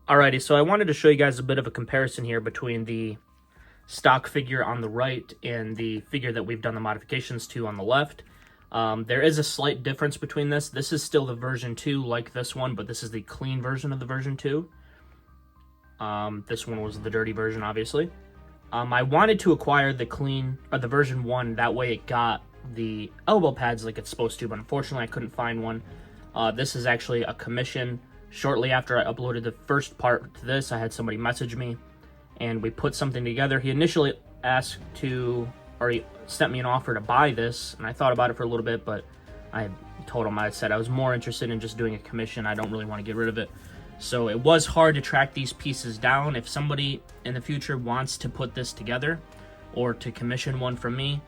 Alrighty, so I wanted to show you guys a bit of a comparison here between the stock figure on the right and the figure that we've done the modifications to on the left. There is a slight difference between this. This is still the version 2 like this one, but this is the clean version of the version 2. This one was the dirty version, obviously. I wanted to acquire the clean, or the version 1, that way it got the elbow pads like it's supposed to, but unfortunately I couldn't find one. This is actually a commission. Shortly after I uploaded the first part to this, I had somebody message me, and we put something together. He initially asked to, or he sent me an offer to buy this, and I thought about it for a little bit, but I told him, I said I was more interested in just doing a commission. I don't really want to get rid of it. So it was hard to track these pieces down. If somebody in the future wants to put this together or to commission one from me,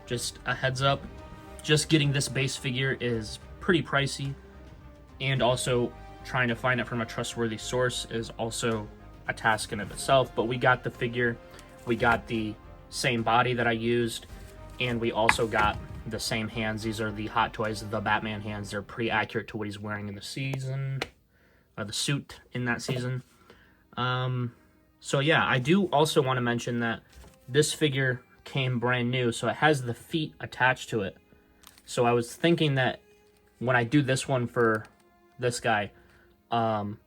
just a heads up, just getting this base figure is pretty pricey, and also trying to find it from a trustworthy source is also a task in of itself. But we got the figure, we got the same body that I used, and we also got the same hands. These are the Hot Toys, the Batman hands. They're pretty accurate to what he's wearing in the season, the suit in that season. So yeah, I do also want to mention that this figure came brand new, so it has the feet attached to it. So I was thinking that when I do this one for this guy, I'm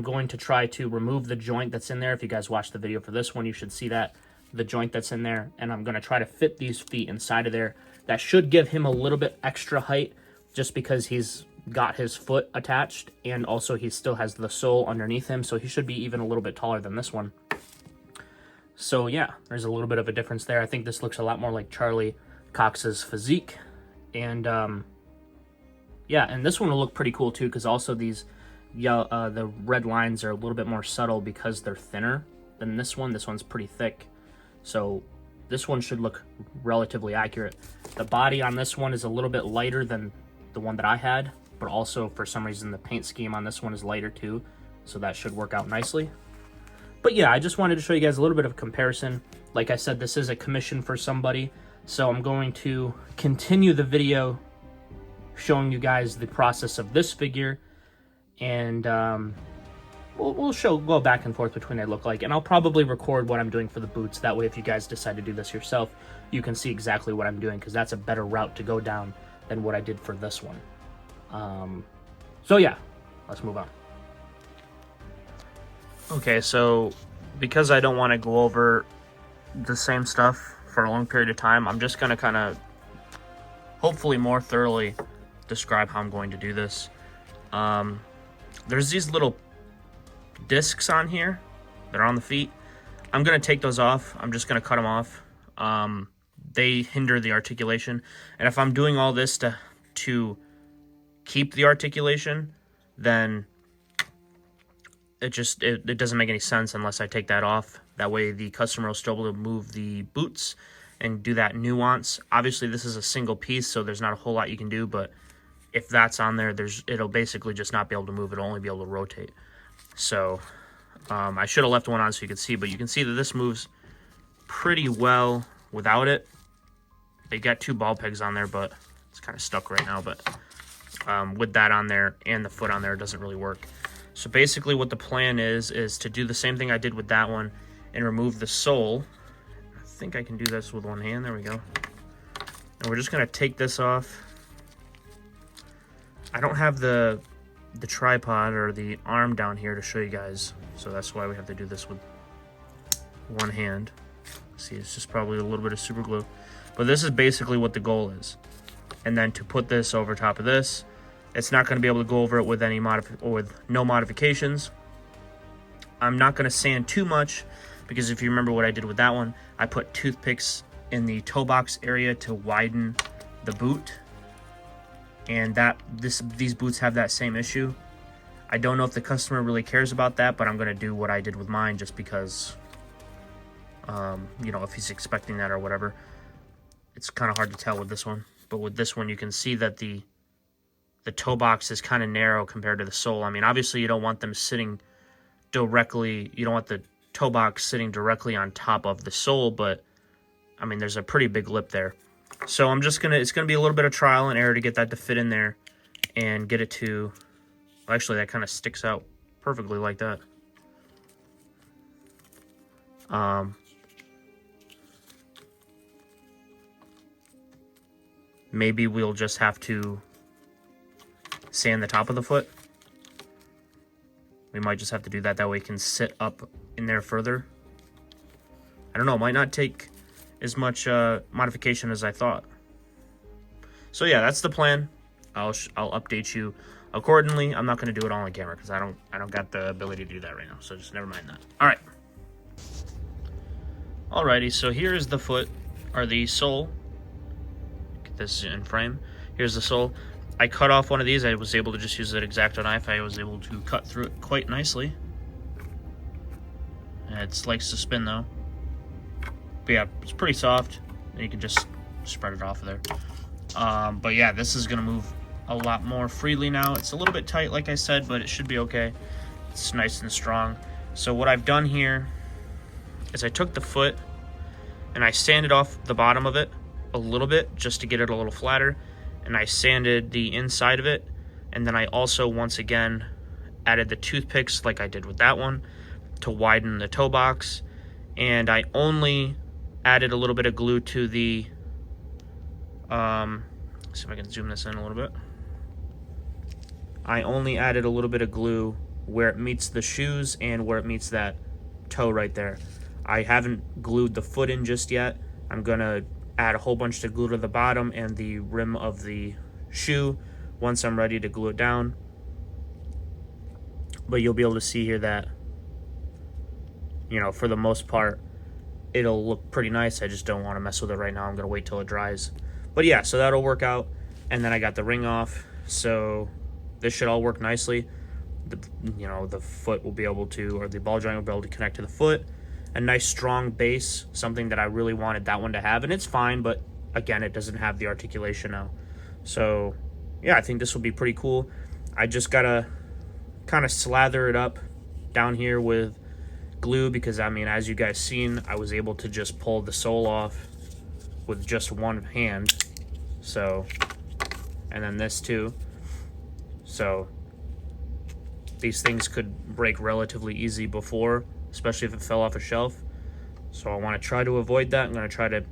going to try to remove the joint that's in there. If you guys watch the video for this one, you should see that, the joint that's in there, and I'm going to try to fit these feet inside of there. That should give him a little bit extra height, just because he's got his foot attached, and also he still has the sole underneath him, so he should be even a little bit taller than this one. So yeah, there's a little bit of a difference there. I think this looks a lot more like Charlie Cox's physique, and yeah, and this one will look pretty cool too, because also these the red lines are a little bit more subtle because they're thinner than this one. This one's pretty thick, so this one should look relatively accurate. The body on this one is a little bit lighter than the one that I had, but also for some reason the paint scheme on this one is lighter too, so that should work out nicely. But yeah, I just wanted to show you guys a little bit of comparison. Like I said, this is a commission for somebody, so I'm going to continue the video showing you guys the process of this figure, and we'll go back and forth between what they look like, and I'll probably record what I'm doing for the boots. That way, if you guys decide to do this yourself, you can see exactly what I'm doing, because that's a better route to go down than what I did for this one. So yeah, let's move on. Okay, so because I don't want to go over the same stuff for a long period of time, I'm just going to kind of hopefully more thoroughly describe how I'm going to do this. There's these little discs on here that are on the feet. I'm going to take those off. I'm just going to cut them off. They hinder the articulation, and if I'm doing all this to keep the articulation, then it doesn't make any sense unless I take that off. That way the customer will still be able to move the boots and do that nuance. Obviously this is a single piece, so there's not a whole lot you can do, but if that's on there, it'll basically just not be able to move. It'll only be able to rotate. So I should have left one on so you could see, but you can see that this moves pretty well without it. They got 2 ball pegs on there, but it's kind of stuck right now. But with that on there and the foot on there, it doesn't really work. So basically what the plan is to do the same thing I did with that one and remove the sole. I think I can do this with one hand. There we go. And we're just going to take this off. I don't have the tripod or the arm down here to show you guys, so that's why we have to do this with one hand. See, it's just probably a little bit of super glue. But this is basically what the goal is. And then to put this over top of this, it's not going to be able to go over it with no modifications. I'm not going to sand too much, because if you remember what I did with that one, I put toothpicks in the toe box area to widen the boot. And these boots have that same issue. I don't know if the customer really cares about that, but I'm going to do what I did with mine just because, you know, if he's expecting that or whatever. It's kind of hard to tell with this one. But with this one, you can see that the toe box is kind of narrow compared to the sole. I mean, obviously you don't want them sitting directly, you don't want the toe box sitting directly on top of the sole, but I mean, there's a pretty big lip there. So it's gonna be a little bit of trial and error to get that to fit in there and get it to, well, actually that kind of sticks out perfectly like that. Maybe we'll just have to sand the top of the foot. We might just have to do that. That way it can sit up in there further. I don't know. It might not take as much modification as I thought. So yeah, that's the plan. I'll update you accordingly. I'm not going to do it all on camera because I don't got the ability to do that right now. So just never mind that. All right. Alrighty. So here is the foot, or the sole. Get this in frame. Here's the sole. I cut off one of these. I was able to just use an X-Acto knife. I was able to cut through it quite nicely. It likes to spin though. But yeah, it's pretty soft. And you can just spread it off of there. But yeah, this is going to move a lot more freely now. It's a little bit tight, like I said, but it should be okay. It's nice and strong. So what I've done here is I took the foot and I sanded off the bottom of it a little bit just to get it a little flatter. And I sanded the inside of it. And then I also, once again, added the toothpicks like I did with that one to widen the toe box. And I only added a little bit of glue to the, see if I can zoom this in a little bit. I only added a little bit of glue where it meets the shoes and where it meets that toe right there. I haven't glued the foot in just yet. I'm gonna add a whole bunch of glue to the bottom and the rim of the shoe once I'm ready to glue it down. But you'll be able to see here that, you know, for the most part, it'll look pretty nice. I just don't want to mess with it right now. I'm gonna wait till it dries. But yeah, so that'll work out. And then I got the ring off, so this should all work nicely. The foot will be able to, or the ball joint will be able to connect to the foot. A nice strong base, something that I really wanted that one to have, and it's fine, but again, it doesn't have the articulation now. So yeah, I think this will be pretty cool. I just gotta kind of slather it up down here with glue because, I mean, as you guys seen, I was able to just pull the sole off with just one hand. So, and then this too. So these things could break relatively easy before, especially if it fell off a shelf. So I want to try to avoid that. I'm going to try to,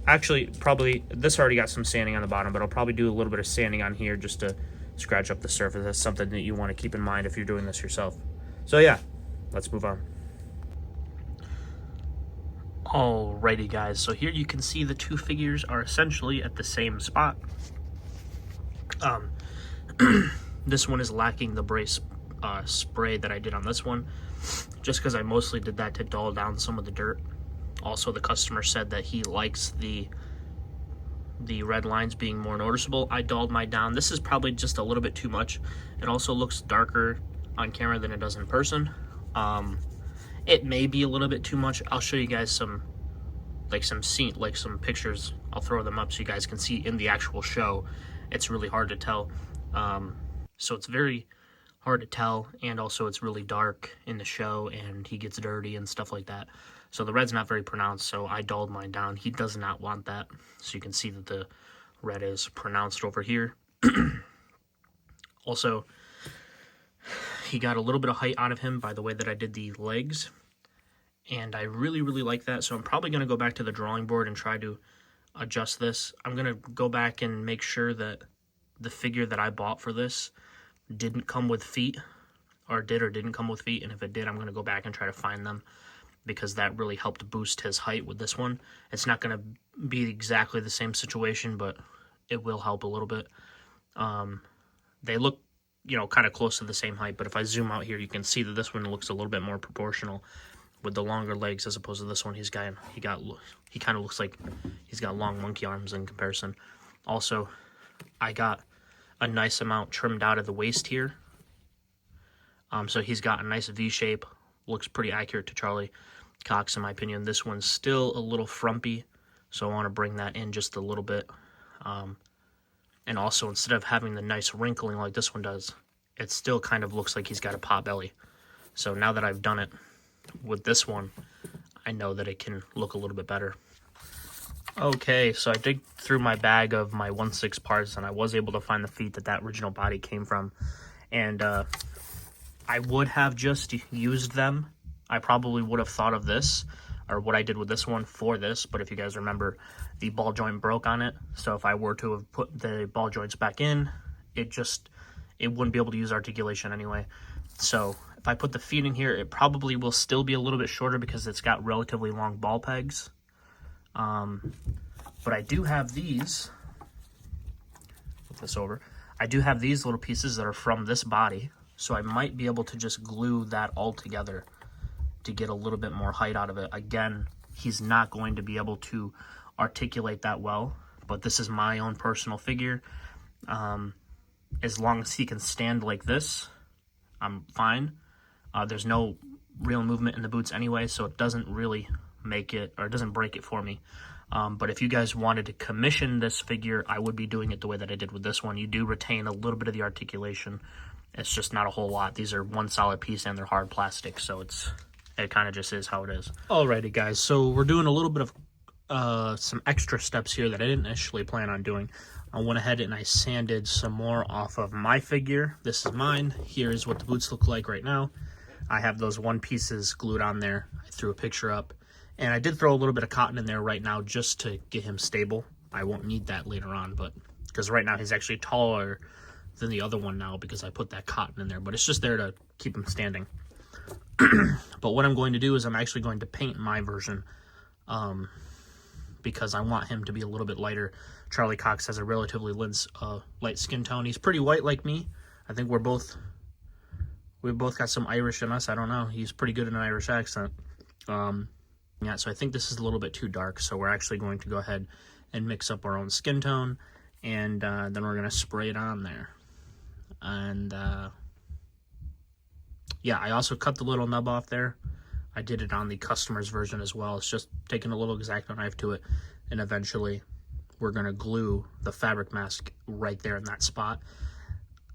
actually, probably, this already got some sanding on the bottom, but I'll probably do a little bit of sanding on here just to scratch up the surface. That's something that you want to keep in mind if you're doing this yourself. So yeah, let's move on. Alrighty guys, so here you can see the two figures are essentially at the same spot. This one is lacking the brace spray that I did on this one, just because I mostly did that to dull down some of the dirt. Also, the customer said that he likes the red lines being more noticeable. I dulled mine down. This is probably just a little bit too much. It also looks darker on camera than it does in person. It may be a little bit too much. I'll show you guys some pictures. I'll throw them up so you guys can see in the actual show. It's really hard to tell. So it's very hard to tell, and also it's really dark in the show, and he gets dirty and stuff like that. So the red's not very pronounced, so I dulled mine down. He does not want that. So you can see that the red is pronounced over here. Also, he got a little bit of height out of him by the way that I did the legs. And I really, really like that. So I'm probably going to go back to the drawing board and try to adjust this. I'm going to go back and make sure that the figure that I bought for this didn't come with feet, or didn't come with feet. And if it did, I'm going to go back and try to find them, because that really helped boost his height with this one. It's not going to be exactly the same situation, but it will help a little bit. They look, you know, kind of close to the same height, but if I zoom out here, you can see that this one looks a little bit more proportional with the longer legs as opposed to this one. He kind of looks like he's got long monkey arms in comparison. Also, I got a nice amount trimmed out of the waist here. So he's got a nice V shape. Looks pretty accurate to Charlie Cox in my opinion. This one's still a little frumpy, so I want to bring that in just a little bit. And also, instead of having the nice wrinkling like this one does, it still kind of looks like he's got a pot belly. So now that I've done it with this one, I know that it can look a little bit better. Okay, so I dig through my bag of my 1/6 parts, and I was able to find the feet that original body came from. And I would have just used them I probably would have thought of this, or what I did with this one for this, but if you guys remember, the ball joint broke on it, so if I were to have put the ball joints back in, it wouldn't be able to use articulation anyway. So if I put the feet in here, it probably will still be a little bit shorter because it's got relatively long ball pegs. But I do have these, flip this over, I do have these little pieces that are from this body, so I might be able to just glue that all together to get a little bit more height out of it. Again, he's not going to be able to articulate that well, but this is my own personal figure. As long as he can stand like this, I'm fine. There's no real movement in the boots anyway, so it doesn't really make it, or it doesn't break it for me. But if you guys wanted to commission this figure, I would be doing it the way that I did with this one. You do retain a little bit of the articulation. It's just not a whole lot. These are one solid piece and they're hard plastic, so it kind of just is how it is. Alrighty guys, so we're doing a little bit of some extra steps here that I didn't initially plan on doing. I went ahead and I sanded some more off of my figure. This is mine. Here's what the boots look like right now. I have those one pieces glued on there. I threw a picture up, and I did throw a little bit of cotton in there right now just to get him stable. I won't need that later on, but because right now he's actually taller than the other one now because I put that cotton in there, but it's just there to keep him standing. But what I'm going to do is I'm actually going to paint my version because I want him to be a little bit lighter. Charlie Cox has a relatively light skin tone. He's pretty white like me. I think we've both got some Irish in us. I don't know. He's pretty good in an Irish accent. Yeah, so I think this is a little bit too dark, so we're actually going to go ahead and mix up our own skin tone, and then we're going to spray it on there. And yeah, I also cut the little nub off there. I did it on the customer's version as well. It's just taking a little X-Acto knife to it, and eventually we're going to glue the fabric mask right there in that spot.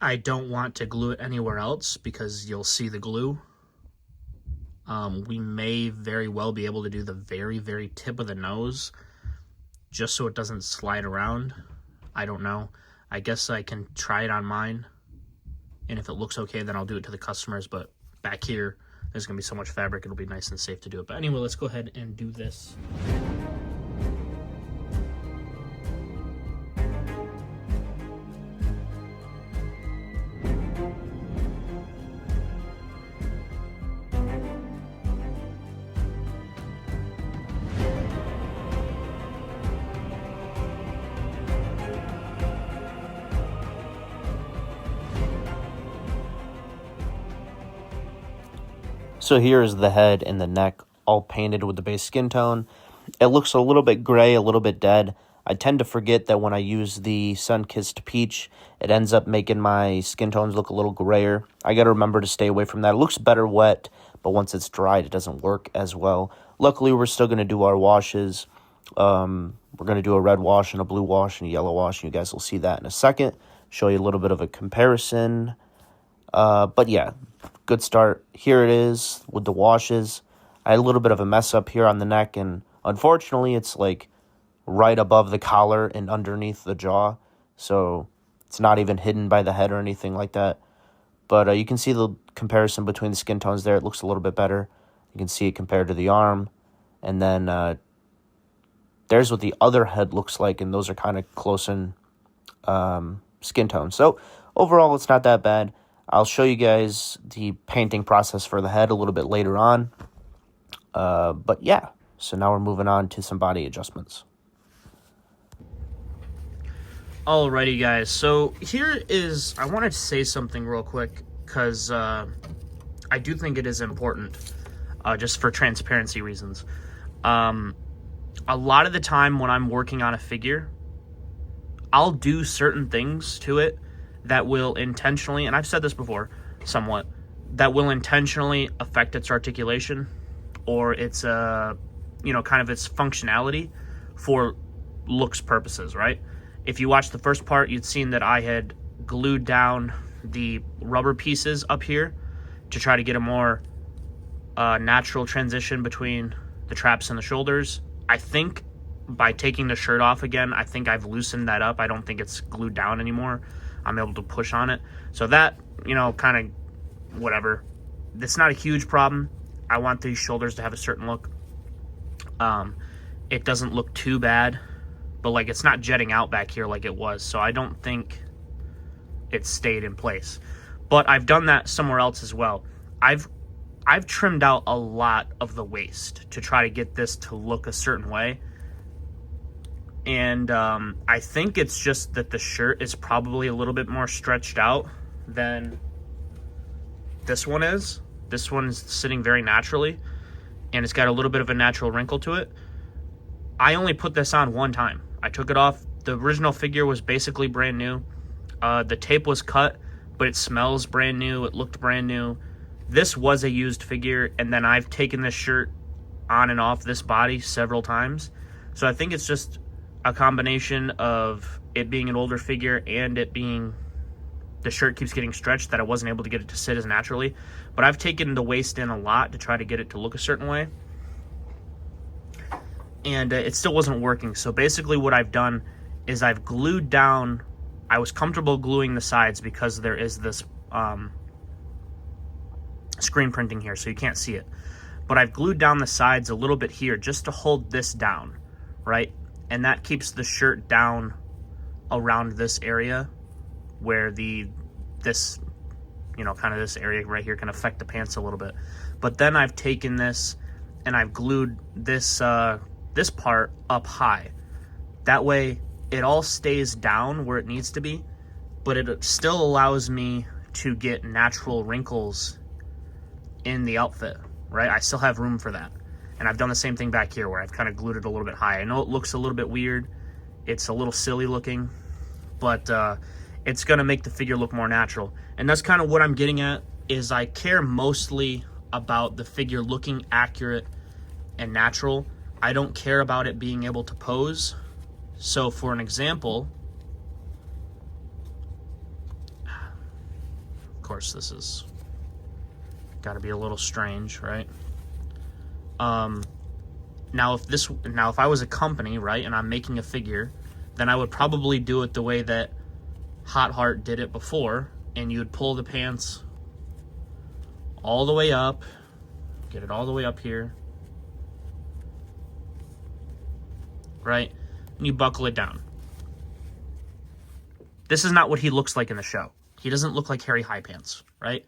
I don't want to glue it anywhere else because you'll see the glue. We may very well be able to do the very, very tip of the nose just so it doesn't slide around. I don't know. I guess I can try it on mine, and if it looks okay, then I'll do it to the customers, but back here, there's going to be so much fabric, it'll be nice and safe to do it. But anyway, let's go ahead and do this. So here is the head and the neck all painted with the base skin tone. It looks a little bit gray, a little bit dead. I tend to forget that when I use the Sun-Kissed Peach, it ends up making my skin tones look a little grayer. I got to remember to stay away from that. It looks better wet, but once it's dried, it doesn't work as well. Luckily, we're still going to do our washes. We're going to do a red wash and a blue wash and a yellow wash, and you guys will see that in a second. Show you a little bit of a comparison. But yeah, good start. Here it is with the washes. I had a little bit of a mess up here on the neck, and unfortunately it's like right above the collar and underneath the jaw, so it's not even hidden by the head or anything like that. But you can see the comparison between the skin tones there. It looks a little bit better. You can see it compared to the arm, and then there's what the other head looks like, and those are kind of close in skin tone. So overall, it's not that bad. I'll show you guys the painting process for the head a little bit later on. But yeah, so now we're moving on to some body adjustments. Alrighty guys, so here is, I wanted to say something real quick because I do think it is important, just for transparency reasons. A lot of the time when I'm working on a figure, I'll do certain things to it that will intentionally, and I've said this before somewhat, that will intentionally affect its articulation or its, kind of its functionality for looks purposes, right? If you watch the first part, you'd seen that I had glued down the rubber pieces up here to try to get a more natural transition between the traps and the shoulders. I think by taking the shirt off again, I think I've loosened that up. I don't think it's glued down anymore. I'm able to push on it. So that, kind of whatever. It's not a huge problem. I want these shoulders to have a certain look. It doesn't look too bad, but like it's not jetting out back here like it was, so I don't think it stayed in place. But I've done that somewhere else as well. I've trimmed out a lot of the waist to try to get this to look a certain way. And I think it's just that the shirt is probably a little bit more stretched out than this one is. This one's sitting very naturally, and it's got a little bit of a natural wrinkle to it. I only put this on one time. I took it off. The original figure was basically brand new. The tape was cut, but it smells brand new. It looked brand new. This was a used figure, and then I've taken this shirt on and off this body several times. So I think it's just a combination of it being an older figure and it being the shirt keeps getting stretched that I wasn't able to get it to sit as naturally. But I've taken the waist in a lot to try to get it to look a certain way, and it still wasn't working. So basically what I've done is I've glued down, I was comfortable gluing the sides because there is this screen printing here, so you can't see it. But I've glued down the sides a little bit here just to hold this down, right? And that keeps the shirt down around this area where this area right here can affect the pants a little bit. But then I've taken this and I've glued this this part up high. That way it all stays down where it needs to be, but it still allows me to get natural wrinkles in the outfit, right? I still have room for that. And I've done the same thing back here where I've kind of glued it a little bit high. I know it looks a little bit weird. It's a little silly looking, but it's going to make the figure look more natural. And that's kind of what I'm getting at, is I care mostly about the figure looking accurate and natural. I don't care about it being able to pose. So for an example, of course this is got to be a little strange, right? Now if I was a company, right, and I'm making a figure, then I would probably do it the way that Hot Heart did it before, and you would pull the pants all the way up, get it all the way up here, right, and you buckle it down. This is not what he looks like in the show. He doesn't look like Harry High Pants, right?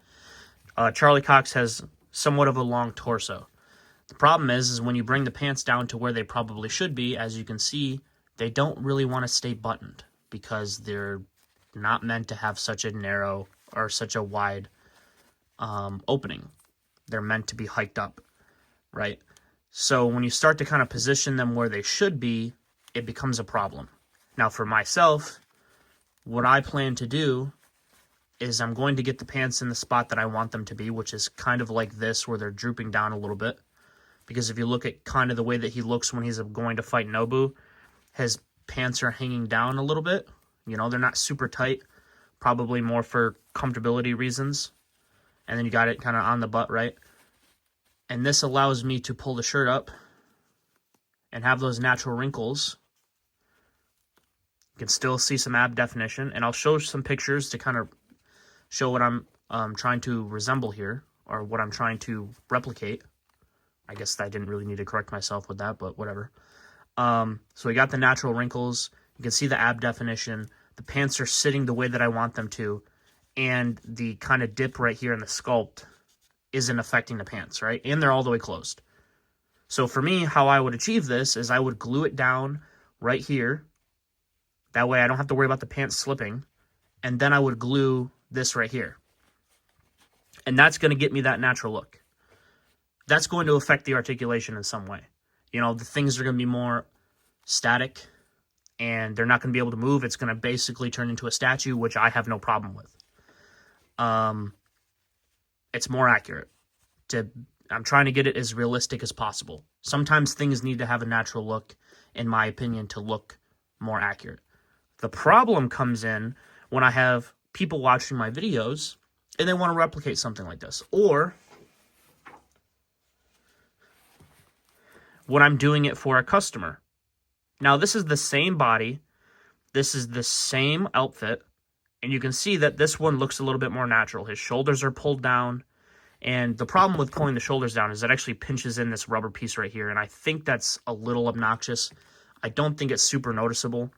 Charlie Cox has somewhat of a long torso. The problem is when you bring the pants down to where they probably should be, as you can see, they don't really want to stay buttoned because they're not meant to have such a narrow or such a wide opening. They're meant to be hiked up, right? So when you start to kind of position them where they should be, it becomes a problem. Now for myself, what I plan to do is I'm going to get the pants in the spot that I want them to be, which is kind of like this, where they're drooping down a little bit. Because if you look at kind of the way that he looks when he's going to fight Nobu, his pants are hanging down a little bit. You know, they're not super tight, probably more for comfortability reasons. And then you got it kind of on the butt, right? And this allows me to pull the shirt up and have those natural wrinkles. You can still see some ab definition, and I'll show some pictures to kind of show what I'm trying to resemble here, or what I'm trying to replicate. I guess I didn't really need to correct myself with that, but whatever. So we got the natural wrinkles. You can see the ab definition. The pants are sitting the way that I want them to, and the kind of dip right here in the sculpt isn't affecting the pants, right? And they're all the way closed. So for me, how I would achieve this is I would glue it down right here. That way I don't have to worry about the pants slipping. And then I would glue this right here. And that's going to get me that natural look. That's going to affect the articulation in some way. You know, the things are going to be more static, and they're not going to be able to move. It's going to basically turn into a statue, which I have no problem with. It's more accurate. I'm trying to get it as realistic as possible. Sometimes things need to have a natural look, in my opinion, to look more accurate. The problem comes in when I have people watching my videos and they want to replicate something like this. Or when I'm doing it for a customer. Now, this is the same body. This is the same outfit. And you can see that this one looks a little bit more natural. His shoulders are pulled down. And the problem with pulling the shoulders down is it actually pinches in this rubber piece right here, and I think that's a little obnoxious. I don't think it's super noticeable.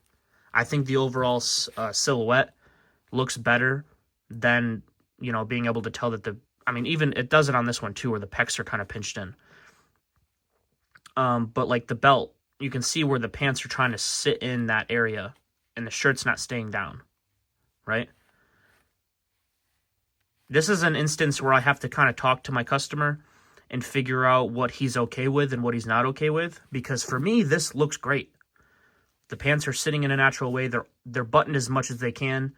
I think the overall silhouette looks better than, you know, being able to tell that I mean, even it does it on this one too, where the pecs are kind of pinched in. But like the belt, you can see where the pants are trying to sit in that area and the shirt's not staying down, right? This is an instance where I have to kind of talk to my customer and figure out what he's okay with and what he's not okay with, because for me, this looks great. The pants are sitting in a natural way. They're buttoned as much as they can.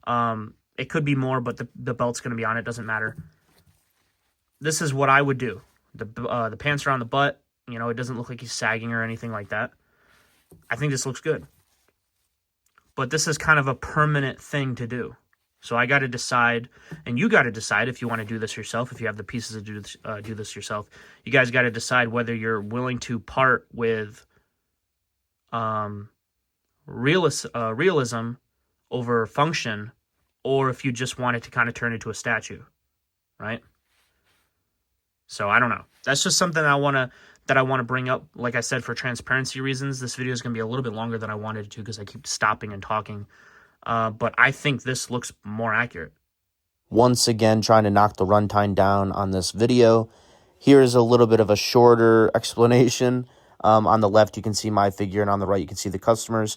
It could be more, but the belt's going to be on. It doesn't matter. This is what I would do. The pants are on the butt. You know, it doesn't look like he's sagging or anything like that. I think this looks good. But this is kind of a permanent thing to do. So I got to decide, and you got to decide if you want to do this yourself, if you have the pieces to do this yourself. You guys got to decide whether you're willing to part with realism over function, or if you just want it to kind of turn into a statue, right? So I don't know. That's just something I want to bring up. Like I said, for transparency reasons, this video is going to be a little bit longer than I wanted to because I keep stopping and talking. But I think this looks more accurate. Once again, trying to knock the runtime down on this video. Here's a little bit of a shorter explanation. On the left, you can see my figure, and on the right, you can see the customers.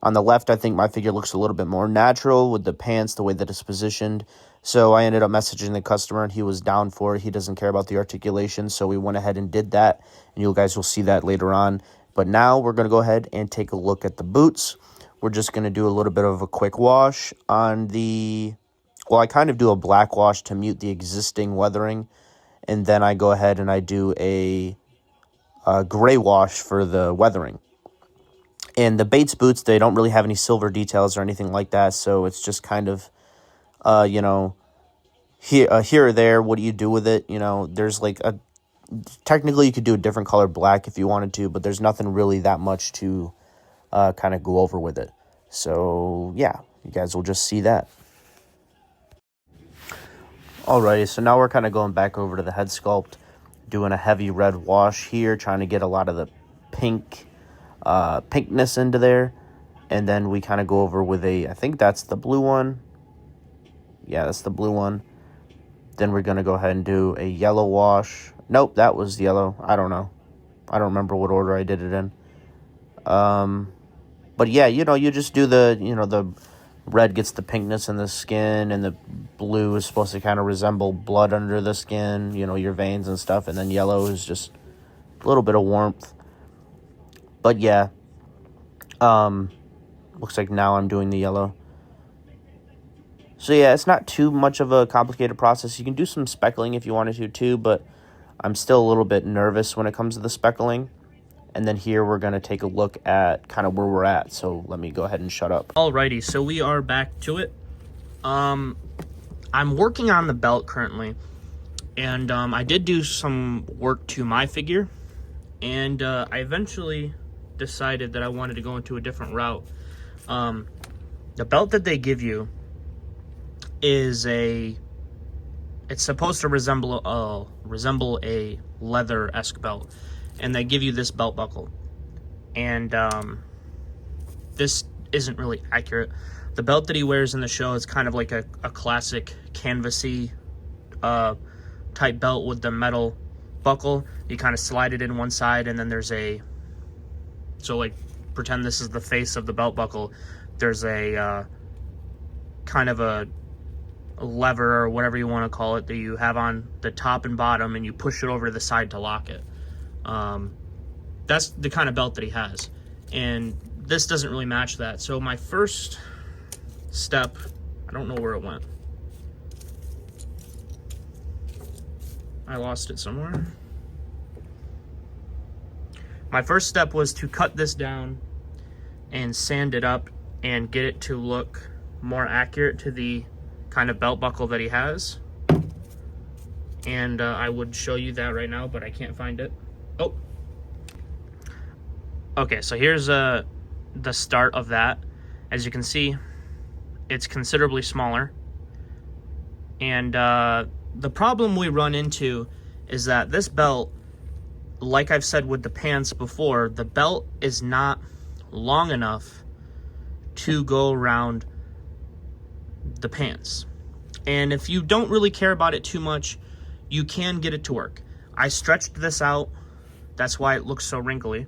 On the left, I think my figure looks a little bit more natural with the pants, the way that it's positioned. So I ended up messaging the customer, and he was down for it. He doesn't care about the articulation, so we went ahead and did that, and you guys will see that later on. But now we're going to go ahead and take a look at the boots. We're just going to do a little bit of a quick wash on the... Well, I kind of do a black wash to mute the existing weathering, and then I go ahead and I do a gray wash for the weathering. And the Bates boots, they don't really have any silver details or anything like that, so it's just kind of, you know, here or there, what do you do with it? You know, there's like technically you could do a different color black if you wanted to, but there's nothing really that much to kind of go over with it. So, yeah, you guys will just see that. Alrighty, so now we're kind of going back over to the head sculpt, doing a heavy red wash here, trying to get a lot of the pinkness into there. And then we kind of go over with I think that's the blue one. Yeah, that's the blue one. Then we're going to go ahead and do a yellow wash. Nope, that was yellow. I don't know. I don't remember what order I did it in. But yeah, you know, you just do the red gets the pinkness in the skin, and the blue is supposed to kind of resemble blood under the skin, you know, your veins and stuff. And then yellow is just a little bit of warmth. But yeah, looks like now I'm doing the yellow. So yeah, it's not too much of a complicated process. You can do some speckling if you wanted to too, but I'm still a little bit nervous when it comes to the speckling. And then here we're going to take a look at kind of where we're at. So let me go ahead and shut up. Alrighty, so we are back to it. I'm working on the belt currently. And I did do some work to my figure. And I eventually decided that I wanted to go into a different route. The belt that they give you is it's supposed to resemble a leather-esque belt. And they give you this belt buckle. And this isn't really accurate. The belt that he wears in the show is kind of like a classic canvasy type belt with the metal buckle. You kind of slide it in one side, and then there's so like pretend this is the face of the belt buckle. There's a kind of a lever or whatever you want to call it that you have on the top and bottom, and you push it over to the side to lock it. That's the kind of belt that he has, and this doesn't really match that. So my first step, I don't know where it went. I lost it somewhere. My first step was to cut this down and sand it up and get it to look more accurate to the kind of belt buckle that he has. And I would show you that right now, but I can't find it. Oh. Okay, so here's the start of that. As you can see, it's considerably smaller. And the problem we run into is that this belt, like I've said with the pants before, the belt is not long enough to go around the pants. And if you don't really care about it too much, you can get it to work. I stretched this out. That's why it looks so wrinkly.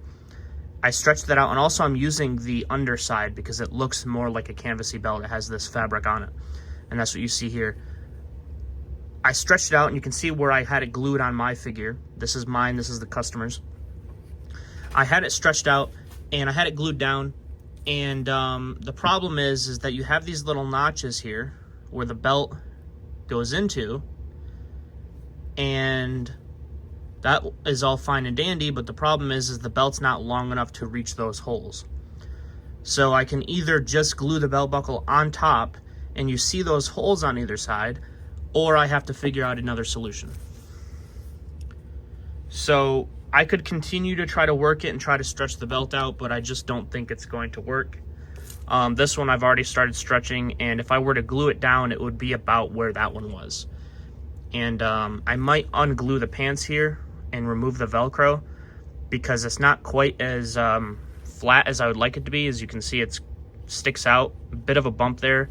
I stretched that out, and also I'm using the underside because it looks more like a canvasy belt. It has this fabric on it, and that's what you see here. I stretched it out, and you can see where I had it glued on my figure. This is mine, this is the customer's. I had it stretched out, and I had it glued down, and the problem is that you have these little notches here where the belt goes into, and that is all fine and dandy, but the problem is the belt's not long enough to reach those holes. So I can either just glue the belt buckle on top, and you see those holes on either side, or I have to figure out another solution. So I could continue to try to work it and try to stretch the belt out, but I just don't think it's going to work. This one I've already started stretching, and if I were to glue it down, it would be about where that one was. And I might unglue the pants here and remove the Velcro because it's not quite as flat as I would like it to be. As you can see, it sticks out, a bit of a bump there.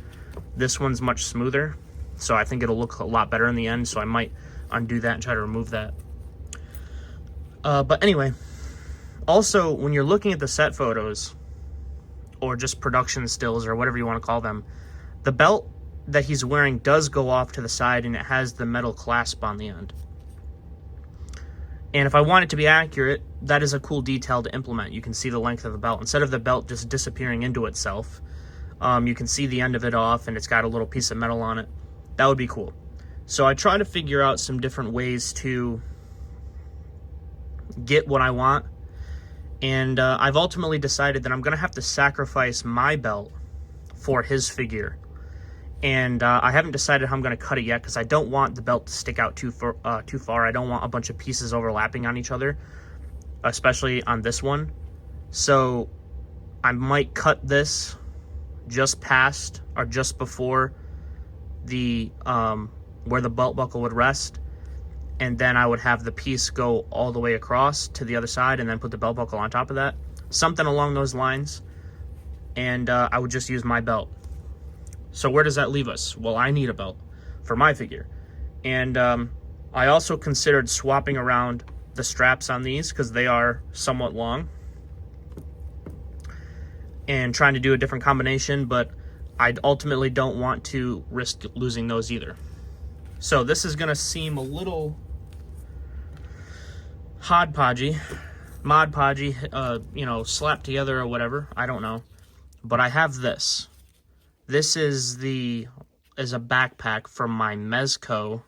This one's much smoother, so I think it'll look a lot better in the end, so I might undo that and try to remove that. But anyway, also when you're looking at the set photos or just production stills or whatever you want to call them, the belt that he's wearing does go off to the side, and it has the metal clasp on the end. And if I want it to be accurate, that is a cool detail to implement. You can see the length of the belt. Instead of the belt just disappearing into itself, you can see the end of it off, and it's got a little piece of metal on it. That would be cool. So I try to figure out some different ways to get what I want. And I've ultimately decided that I'm going to have to sacrifice my belt for his figure. And I haven't decided how I'm going to cut it yet because I don't want the belt to stick out too far. I don't want a bunch of pieces overlapping on each other, especially on this one. So I might cut this just past or just before the where the belt buckle would rest, and then I would have the piece go all the way across to the other side and then put the belt buckle on top of that. Something along those lines. And I would just use my belt. So where does that leave us? Well, I need a belt for my figure. And I also considered swapping around the straps on these because they are somewhat long, and trying to do a different combination, but I ultimately don't want to risk losing those either. So this is going to seem a little hodgepodgey, Mod Podgy, slapped together or whatever. I don't know. But I have this. This is a backpack from my Mezco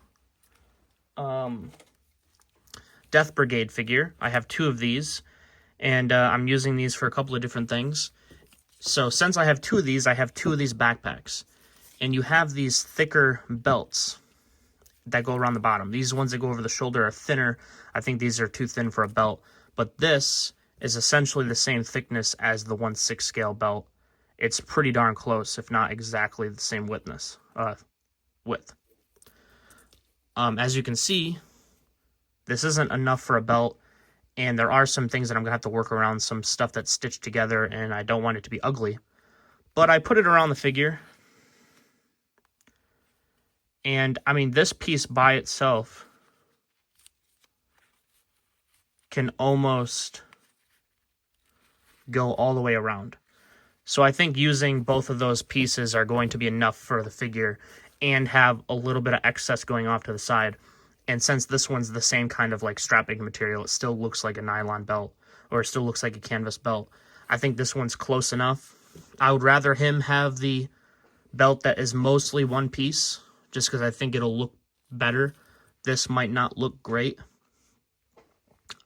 Death Brigade figure. I have 2 of these, and I'm using these for a couple of different things. So since I have 2 of these, I have 2 of these backpacks. And you have these thicker belts that go around the bottom. These ones that go over the shoulder are thinner. I think these are too thin for a belt. But this is essentially the same thickness as the 1/6 scale belt. It's pretty darn close, if not exactly the same width. As you can see, this isn't enough for a belt, and there are some things that I'm going to have to work around, some stuff that's stitched together, and I don't want it to be ugly. But I put it around the figure, and, I mean, this piece by itself can almost go all the way around. So I think using both of those pieces are going to be enough for the figure and have a little bit of excess going off to the side. And since this one's the same kind of like strapping material, it still looks like a nylon belt, or it still looks like a canvas belt. I think this one's close enough. I would rather him have the belt that is mostly one piece, just because I think it'll look better. This might not look great.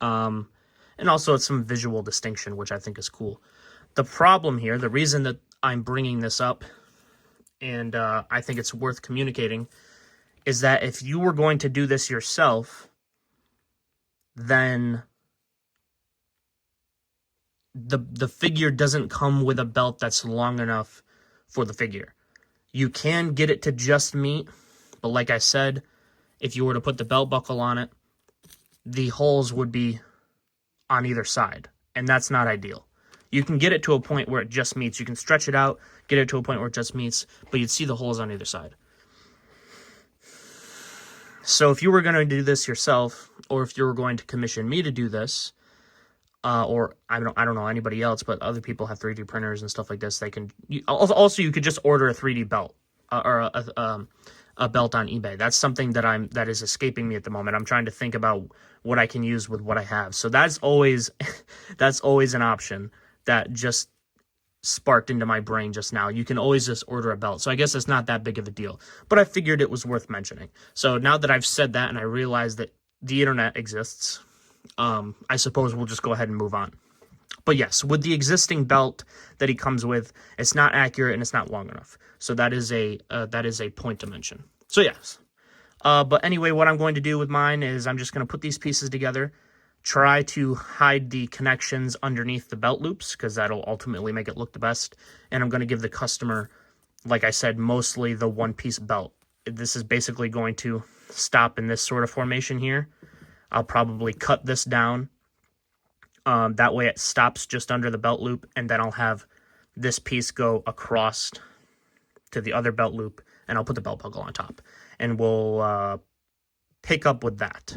And also it's some visual distinction, which I think is cool. The problem here, the reason that I'm bringing this up, and I think it's worth communicating, is that if you were going to do this yourself, then the figure doesn't come with a belt that's long enough for the figure. You can get it to just meet, but like I said, if you were to put the belt buckle on it, the holes would be on either side, and that's not ideal. You can get it to a point where it just meets. You can stretch it out, get it to a point where it just meets, but you'd see the holes on either side. So if you were going to do this yourself, or if you were going to commission me to do this, or I don't know anybody else, but other people have 3D printers and stuff like this. They can also you could just order a 3D belt or a belt on eBay. That's something that is escaping me at the moment. I'm trying to think about what I can use with what I have. So that's always an option that just sparked into my brain just now. You can always just order a belt. So I guess it's not that big of a deal, but I figured it was worth mentioning. So now that I've said that and I realize that the internet exists, I suppose we'll just go ahead and move on. But yes, with the existing belt that he comes with, it's not accurate and it's not long enough. So that is a point to mention. So yes. But anyway, what I'm going to do with mine is I'm just going to put these pieces together, try to hide the connections underneath the belt loops, because that'll ultimately make it look the best. And I'm going to give the customer, like I said, mostly the one-piece belt. This is basically going to stop in this sort of formation here. I'll probably cut this down. That way it stops just under the belt loop, and then I'll have this piece go across to the other belt loop, and I'll put the belt buckle on top. And we'll pick up with that.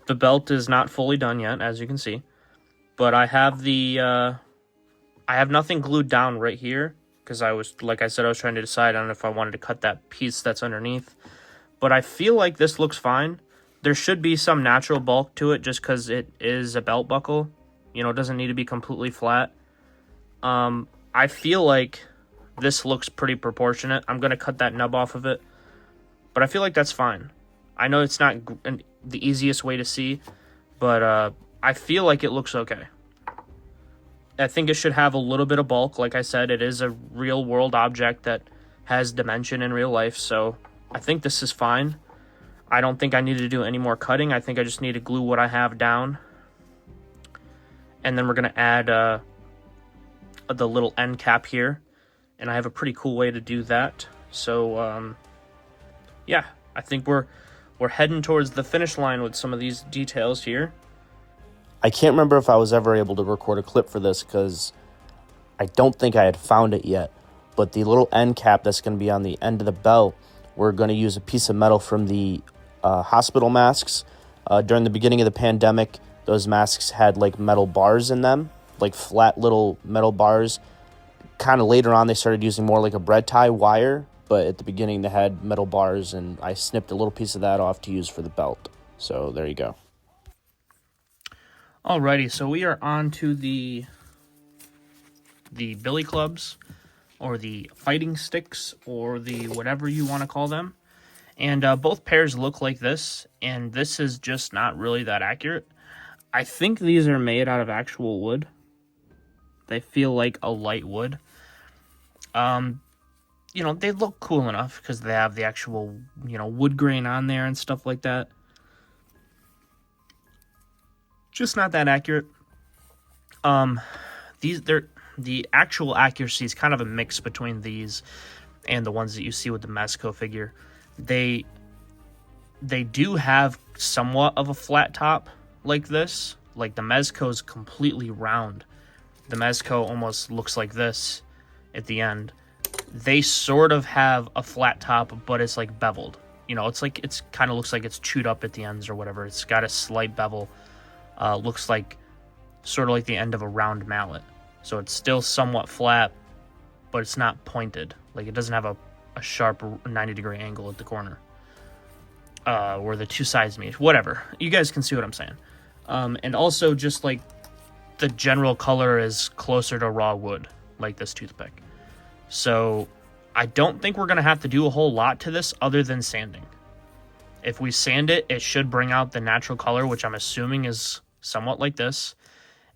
The belt is not fully done yet, as you can see, but I have I have nothing glued down right here, because like I said, I was trying to decide on if I wanted to cut that piece that's underneath, but I feel like this looks fine. There should be some natural bulk to it just because it is a belt buckle. You know, it doesn't need to be completely flat. I feel like this looks pretty proportionate. I'm going to cut that nub off of it, but I feel like that's fine. I know it's not the easiest way to see, but I feel like it looks okay. I think it should have a little bit of bulk. Like I said, it is a real world object that has dimension in real life, so I think this is fine. I don't think I need to do any more cutting. I think I just need to glue what I have down. And then we're going to add the little end cap here, and I have a pretty cool way to do that. So, yeah, I think we're heading towards the finish line with some of these details here. I can't remember if I was ever able to record a clip for this because I don't think I had found it yet. But the little end cap that's going to be on the end of the belt, we're going to use a piece of metal from the hospital masks. During the beginning of the pandemic, those masks had like metal bars in them, like flat little metal bars. Kind of later on, they started using more like a bread tie wire. But at the beginning, they had metal bars, and I snipped a little piece of that off to use for the belt. So there you go. Alrighty, so we are on to the billy clubs, or the fighting sticks, or the whatever you want to call them. And both pairs look like this, and this is just not really that accurate. I think these are made out of actual wood. They feel like a light wood. You know, they look cool enough because they have the actual, you know, wood grain on there and stuff like that. Just not that accurate. The actual accuracy is kind of a mix between these and the ones that you see with the Mezco figure. They do have somewhat of a flat top like this. Like the Mezco is completely round. The Mezco almost looks like this at the end. They sort of have a flat top, but it's like beveled. You know, it's kind of looks like it's chewed up at the ends or whatever. It's got a slight bevel. Looks like sort of like the end of a round mallet. So it's still somewhat flat, but it's not pointed. Like it doesn't have a sharp 90-degree angle at the corner. Where the two sides meet. Whatever. You guys can see what I'm saying. And also just like the general color is closer to raw wood, like this toothpick. So I don't think we're going to have to do a whole lot to this other than sanding. If we sand it, it should bring out the natural color, which I'm assuming is somewhat like this.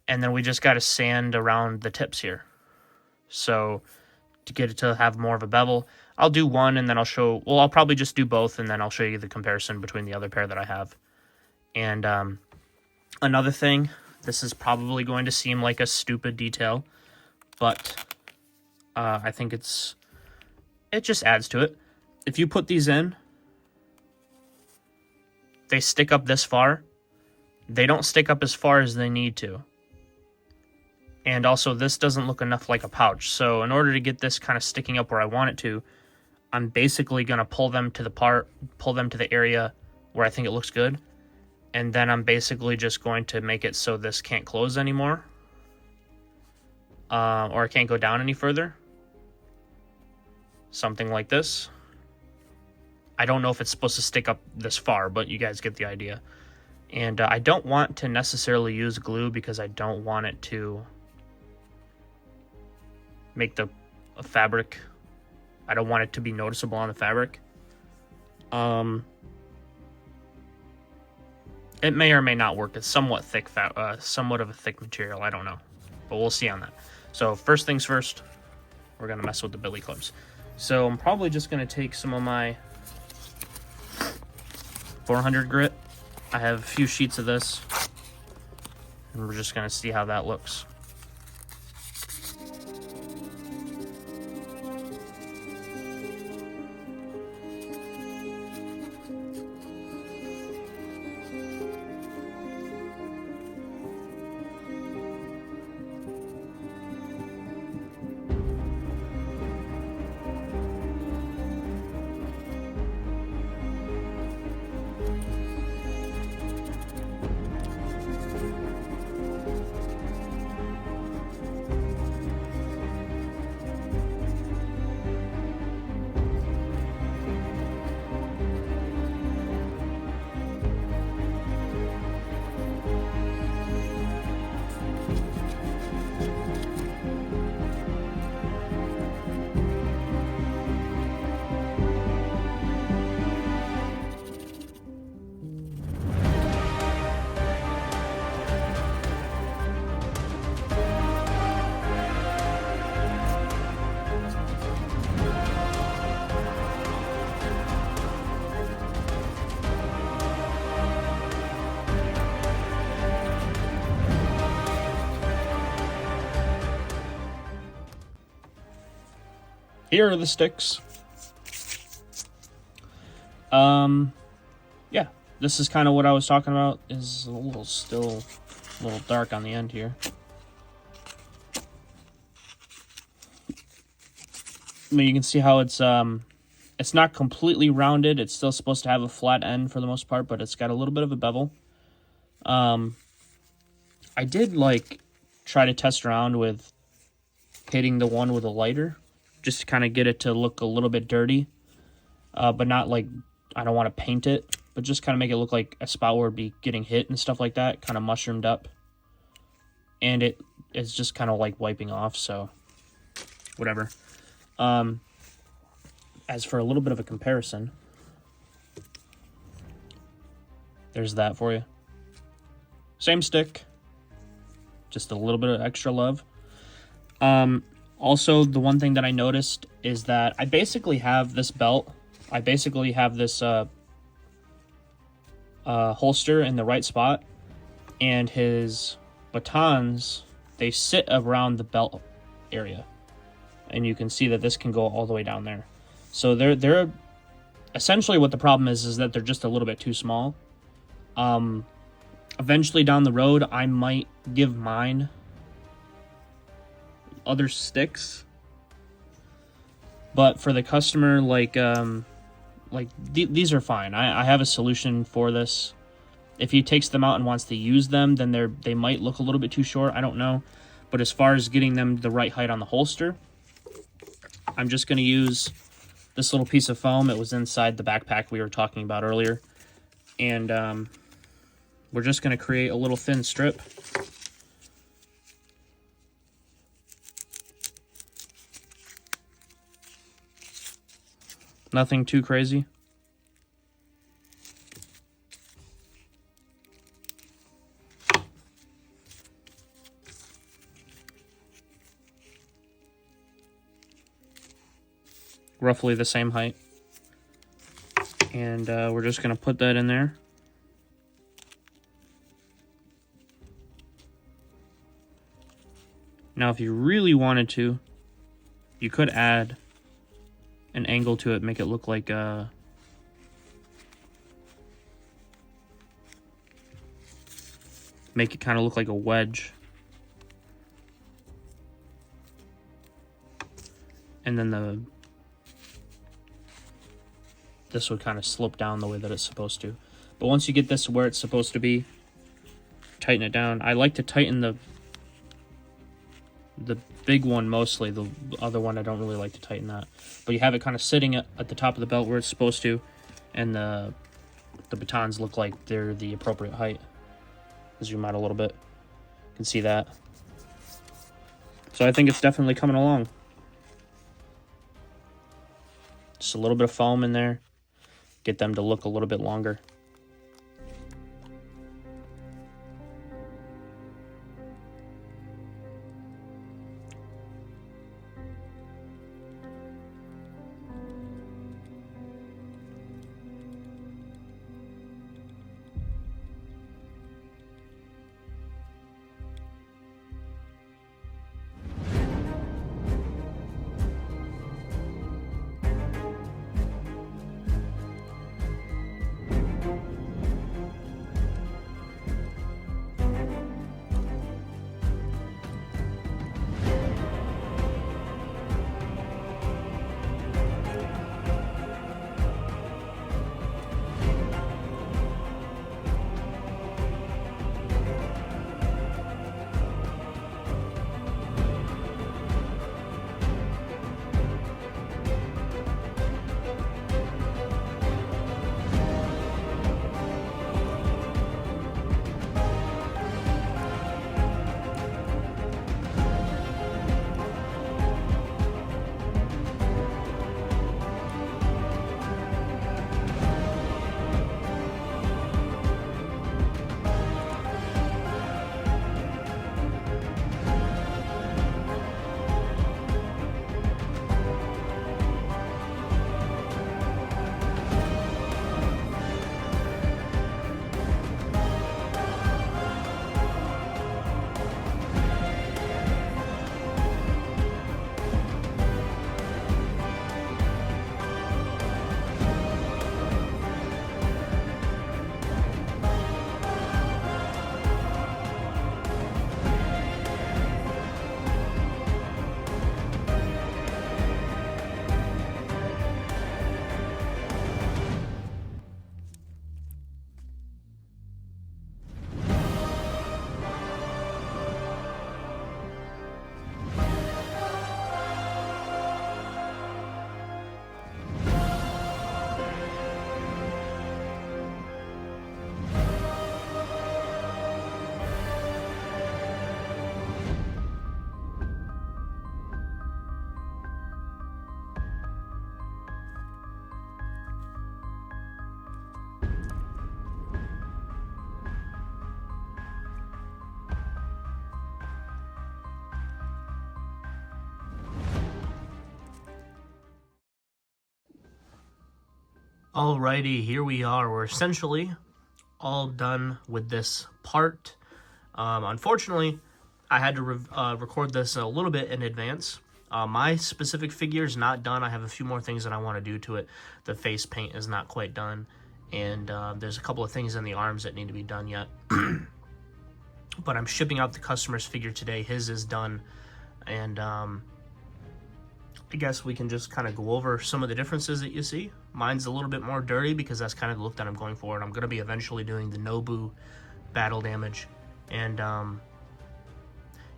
And then we just got to sand around the tips here. So to get it to have more of a bevel, I'll do one and then I'll probably just do both and then I'll show you the comparison between the other pair that I have. And another thing, this is probably going to seem like a stupid detail, but I think it just adds to it. If you put these in, they stick up this far. They don't stick up as far as they need to. And also this doesn't look enough like a pouch. So in order to get this kind of sticking up where I want it to, I'm basically going to pull them to the area where I think it looks good. And then I'm basically just going to make it so this can't close anymore. Or it can't go down any further. Something like this. I don't know if it's supposed to stick up this far, but you guys get the idea. And I don't want to necessarily use glue because I don't want it to make the fabric. I don't want it to be noticeable on the fabric. It may or may not work. It's somewhat thick, somewhat of a thick material. I don't know, but we'll see on that. So first things first, we're gonna mess with the billy clubs. So I'm probably just gonna take some of my 400 grit. I have a few sheets of this, and we're just gonna see how that looks. Here are the sticks. Yeah, this is kind of what I was talking about. Is still a little dark on the end here. I mean, you can see how it's not completely rounded. It's still supposed to have a flat end for the most part, but it's got a little bit of a bevel. I did try to test around with hitting the one with a lighter, just to kind of get it to look a little bit dirty, but not like, I don't want to paint it, but just kind of make it look like a spot where it'd be getting hit and stuff like that, kind of mushroomed up. And it's just kind of like wiping off, so whatever. As for a little bit of a comparison, there's that for you. Same stick, just a little bit of extra love. Also, the one thing that I noticed is that I basically have this belt. I basically have this holster in the right spot, and his batons, they sit around the belt area, and you can see that this can go all the way down there. So they're essentially, what the problem is that they're just a little bit too small. Eventually down the road, I might give mine other sticks, but for the customer, these are fine. I have a solution for this. If he takes them out and wants to use them, then they might look a little bit too short. I don't know. But as far as getting them the right height on the holster, I'm just going to use this little piece of foam. It was inside the backpack we were talking about earlier. And we're just going to create a little thin strip. Nothing too crazy. Roughly the same height. And we're just going to put that in there. Now, if you really wanted to, you could add an angle to it, make it look like make it kind of look like a wedge. And then this would kind of slope down the way that it's supposed to. But once you get this where it's supposed to be, tighten it down. I like to tighten the big one mostly. The other one I don't really like to tighten that. But you have it kind of sitting at the top of the belt where it's supposed to, and the batons look like they're the appropriate height. Zoom out a little bit. You can see that. So I think it's definitely coming along. Just a little bit of foam in there. Get them to look a little bit longer. Alrighty, here we are. We're essentially all done with this part. Unfortunately, I had to record this a little bit in advance. My specific figure is not done. I have a few more things that I want to do to it. The face paint is not quite done, and there's a couple of things in the arms that need to be done yet. But I'm shipping out the customer's figure today. His is done, and I guess we can just kind of go over some of the differences that you see. Mine's a little bit more dirty because that's kind of the look that I'm going for, and I'm going to be eventually doing the Nobu battle damage. And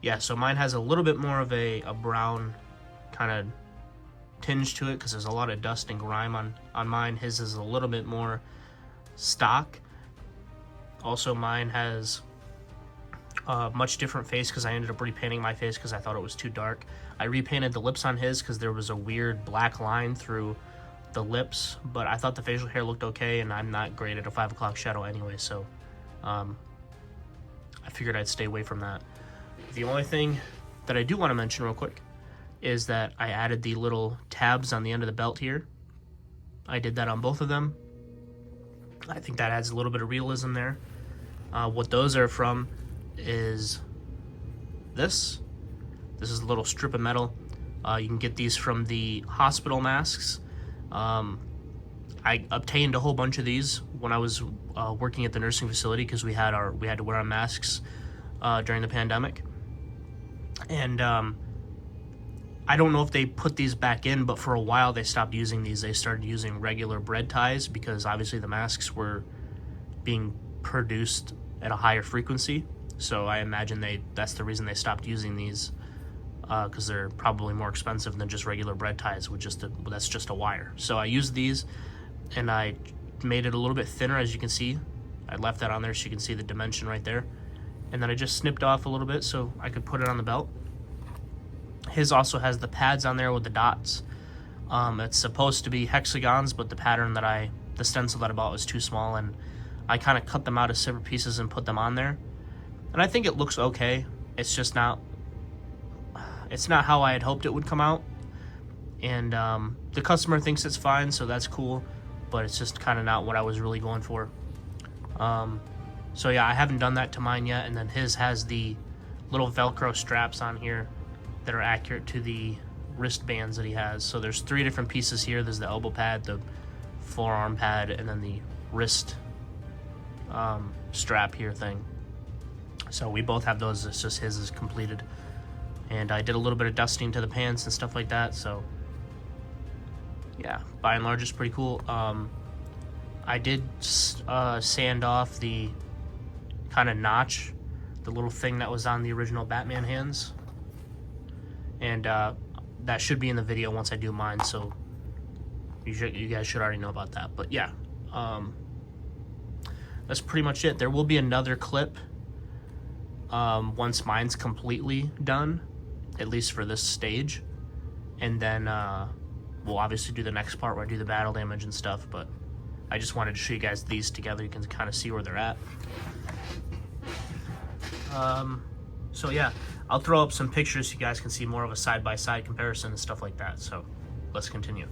yeah, so mine has a little bit more of a brown kind of tinge to it because there's a lot of dust and grime on mine. His is a little bit more stock. Also, mine has much different face because I ended up repainting my face because I thought it was too dark. I repainted the lips on his because there was a weird black line through the lips, but I thought the facial hair looked okay, and I'm not great at a 5 o'clock shadow anyway, so I figured I'd stay away from that. The only thing that I do want to mention real quick is that I added the little tabs on the end of the belt here. I did that on both of them. I think that adds a little bit of realism there. What those are from is this. This is a little strip of metal. You can get these from the hospital masks. I obtained a whole bunch of these when I was working at the nursing facility because we had to wear our masks during the pandemic. And I don't know if they put these back in, but for a while they stopped using these. They started using regular bread ties because obviously the masks were being produced at a higher frequency. So I imagine that's the reason they stopped using these, because they're probably more expensive than just regular bread ties with that's just a wire. So I used these, and I made it a little bit thinner, as you can see. I left that on there so you can see the dimension right there. And then I just snipped off a little bit so I could put it on the belt. His also has the pads on there with the dots. It's supposed to be hexagons, but the stencil that I bought was too small, and I kind of cut them out of separate pieces and put them on there. And I think it looks okay. It's just not how I had hoped it would come out. And the customer thinks it's fine, so that's cool. But it's just kind of not what I was really going for. So yeah, I haven't done that to mine yet. And then his has the little Velcro straps on here that are accurate to the wristbands that he has. So there's 3 different pieces here. There's the elbow pad, the forearm pad, and then the wrist strap here thing. So we both have those. It's just his is completed. And I did a little bit of dusting to the pants and stuff like that. So yeah, by and large, it's pretty cool. I did sand off the kind of notch, the little thing that was on the original Batman hands. And that should be in the video once I do mine. So you guys should already know about that. But yeah, that's pretty much it. There will be another clip once mine's completely done, at least for this stage, and then we'll obviously do the next part where I do the battle damage and stuff. But I just wanted to show you guys these together. You can kind of see where they're at. So yeah, I'll throw up some pictures so you guys can see more of a side-by-side comparison and stuff like that. So let's continue.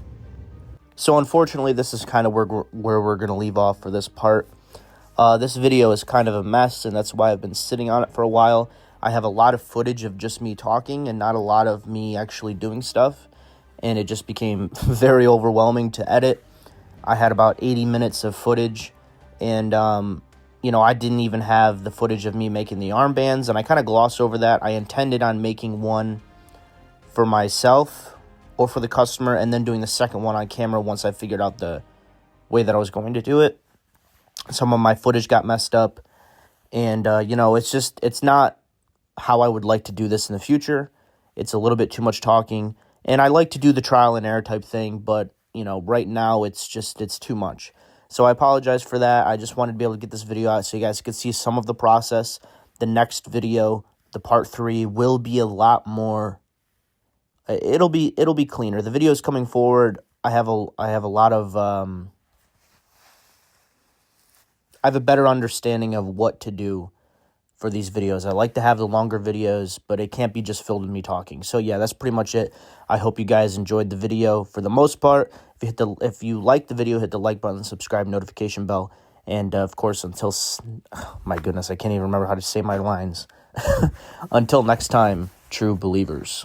So unfortunately, this is kind of where we're going to leave off for this part. This video is kind of a mess, and that's why I've been sitting on it for a while. I have a lot of footage of just me talking and not a lot of me actually doing stuff, and it just became very overwhelming to edit. I had about 80 minutes of footage, and I didn't even have the footage of me making the armbands, and I kind of glossed over that. I intended on making one for myself or for the customer, and then doing the second one on camera once I figured out the way that I was going to do it. Some of my footage got messed up, and it's not how I would like to do this in the future. It's a little bit too much talking, and I like to do the trial and error type thing, but right now it's too much. So I apologize for that. I just wanted to be able to get this video out so you guys could see some of the process. The next video, the part 3, will be a lot more. It'll be cleaner. The videos coming forward, I have a lot of I have a better understanding of what to do for these videos. I like to have the longer videos, but it can't be just filled with me talking. So yeah, that's pretty much it. I hope you guys enjoyed the video for the most part. If you liked the video, hit the like button, subscribe, notification bell, and of course, oh, my goodness, I can't even remember how to say my lines. Until next time, true believers.